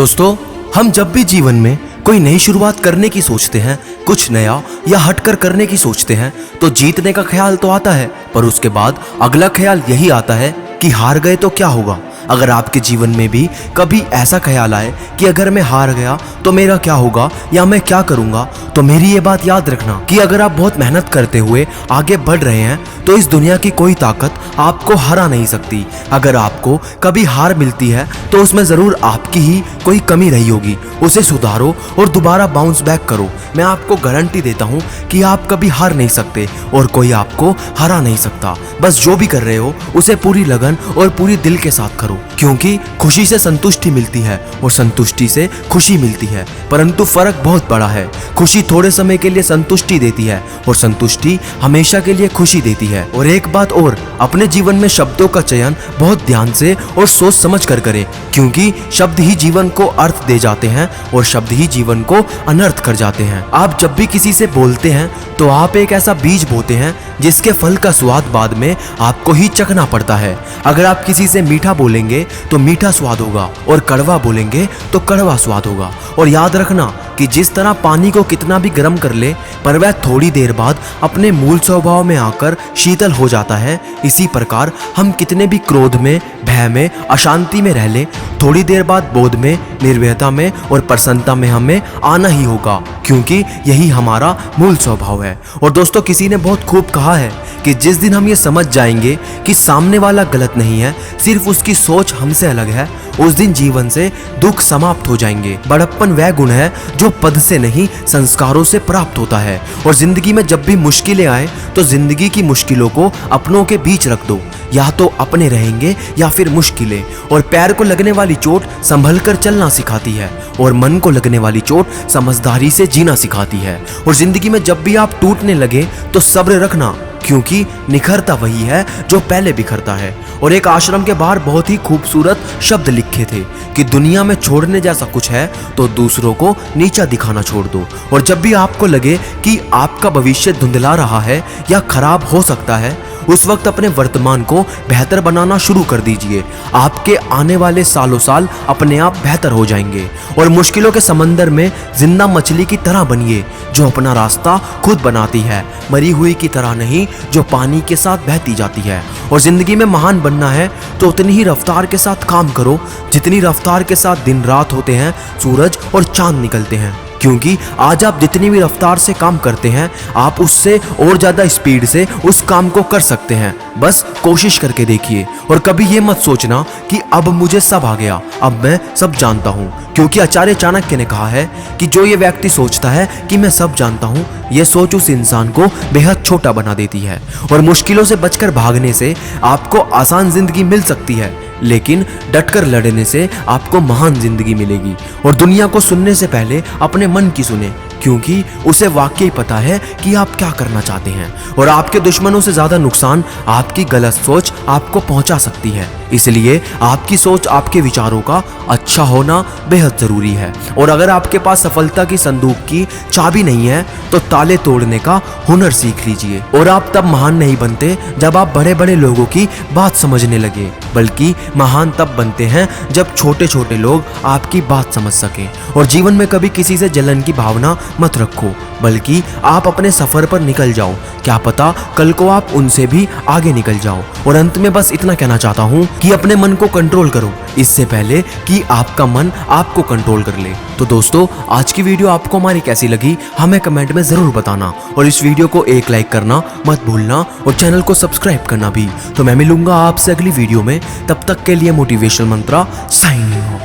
दोस्तों, हम जब भी जीवन में कोई नई शुरुआत करने की सोचते हैं, कुछ नया या हटकर करने की सोचते हैं, तो जीतने का ख्याल तो आता है, पर उसके बाद अगला ख्याल यही आता है कि हार गए तो क्या होगा। अगर आपके जीवन में भी कभी ऐसा ख्याल आए कि अगर मैं हार गया तो मेरा क्या होगा या मैं क्या करूंगा, तो मेरी ये बात याद रखना कि अगर आप बहुत मेहनत करते हुए आगे बढ़ रहे हैं तो इस दुनिया की कोई ताकत आपको हरा नहीं सकती। अगर आपको कभी हार मिलती है तो उसमें जरूर आपकी ही कोई कमी रही होगी, उसे सुधारो और दोबारा बाउंस बैक करो। मैं आपको गारंटी देता हूँ कि आप कभी हार नहीं सकते और कोई आपको हरा नहीं सकता। बस जो भी कर रहे हो उसे पूरी लगन और पूरी दिल के साथ करो, क्योंकि खुशी से संतुष्टि मिलती है और संतुष्टि से खुशी मिलती है, परंतु फर्क बहुत बड़ा है। खुशी थोड़े समय के लिए संतुष्टि देती है और संतुष्टि हमेशा के लिए खुशी देती है। और एक बात और, अपने जीवन में शब्दों का चयन बहुत ध्यान से और सोच समझ कर करें, क्योंकि शब्द ही जीवन को अर्थ दे जाते हैं और शब्द ही जीवन को अनर्थ कर जाते हैं। आप जब भी किसी से बोलते हैं तो आप एक ऐसा बीज बोते हैं जिसके फल का स्वाद बाद में आपको ही चखना पड़ता है। अगर आप किसी से मीठा बोलेंगे तो मीठा स्वाद होगा और कड़वा बोलेंगे तो कड़वा स्वाद होगा। और याद रखना कि जिस तरह पानी को कितना भी गर्म कर ले पर वह थोड़ी देर बाद अपने मूल स्वभाव में आकर शीतल हो जाता है, इसी प्रकार हम कितने भी क्रोध में, भय में, अशांति में रह लें, थोड़ी देर बाद बोध में, निर्भयता में और प्रसन्नता में हमें आना ही होगा, क्योंकि यही हमारा मूल स्वभाव है। और दोस्तों, किसी ने बहुत खूब कहा है कि जिस दिन हम ये समझ जाएंगे कि सामने वाला गलत नहीं है, सिर्फ उसकी सोच हमसे अलग है, उस दिन जीवन से दुख समाप्त हो जाएंगे। बड़प्पन वह गुण है जो पद से नहीं संस्कारों से प्राप्त होता है। और जिंदगी में जब भी मुश्किलें आए तो जिंदगी की मुश्किलों को अपनों के बीच रख दो, या तो अपने रहेंगे या फिर मुश्किलें। और पैर को लगने वाली चोट संभल कर चलना सिखाती है और मन को लगने वाली चोट समझदारी से जीना सिखाती है। और जिंदगी में जब भी आप टूटने लगे तो सब्र रखना, क्योंकि निखरता वही है जो पहले बिखरता है। और एक आश्रम के बाहर बहुत ही खूबसूरत शब्द लिखे थे कि दुनिया में छोड़ने जैसा कुछ है तो दूसरों को नीचा दिखाना छोड़ दो। और जब भी आपको लगे कि आपका भविष्य धुंधला रहा है या खराब हो सकता है, उस वक्त अपने वर्तमान को बेहतर बनाना शुरू कर दीजिए। आपके आने वाले सालों साल अपने आप बेहतर हो जाएंगे। और मुश्किलों के समंदर में जिंदा मछली की तरह बनिए जो अपना रास्ता खुद बनाती है, मरी हुई की तरह नहीं जो पानी के साथ बहती जाती है। और जिंदगी में महान बनना है तो उतनी ही रफ्तार के साथ काम करो जितनी रफ्तार के साथ दिन रात होते हैं, सूरज और चांद निकलते हैं। क्योंकि आज आप जितनी भी रफ्तार से काम करते हैं, आप उससे और ज़्यादा स्पीड से उस काम को कर सकते हैं। बस कोशिश करके देखिए। और कभी ये मत सोचना कि अब मुझे सब आ गया, अब मैं सब जानता हूँ, क्योंकि आचार्य चाणक्य ने कहा है कि जो ये व्यक्ति सोचता है कि मैं सब जानता हूँ, ये सोच उस इंसान को बेहद छोटा बना देती है। और मुश्किलों से बचकर भागने से आपको आसान जिंदगी मिल सकती है, लेकिन डटकर लड़ने से आपको महान जिंदगी मिलेगी। और दुनिया को सुनने से पहले अपने मन की सुने, क्योंकि उसे वाकई पता है कि आप क्या करना चाहते हैं। और आपके दुश्मनों से ज्यादा नुकसान आपकी गलत सोच आपको पहुंचा सकती है। इसलिए आपकी सोच, आपके विचारों का अच्छा होना बेहद जरूरी है। और अगर आपके पास सफलता की संदूक की चाबी नहीं है तो ताले तोड़ने का हुनर सीख लीजिए। और आप तब महान नहीं बनते जब आप बड़े बड़े लोगों की बात समझने लगे, बल्कि महान तब बनते हैं जब छोटे छोटे लोग आपकी बात समझ सकें। और जीवन में कभी किसी से जलन की भावना मत रखो, बल्कि आप अपने सफर पर निकल जाओ। क्या पता कल को आप उनसे भी आगे निकल जाओ। और अंत में बस इतना कहना चाहता हूँ कि अपने मन को कंट्रोल करो, इससे पहले कि आपका मन आपको कंट्रोल कर ले। तो दोस्तों, आज की वीडियो आपको हमारी कैसी लगी हमें कमेंट में जरूर बताना। और इस वीडियो को एक लाइक करना मत भूलना और चैनल को सब्सक्राइब करना भी। तो मैं मिलूंगा आपसे अगली वीडियो में, तब तक के लिए मोटिवेशनल मंत्रा साइनिंग ऑफ।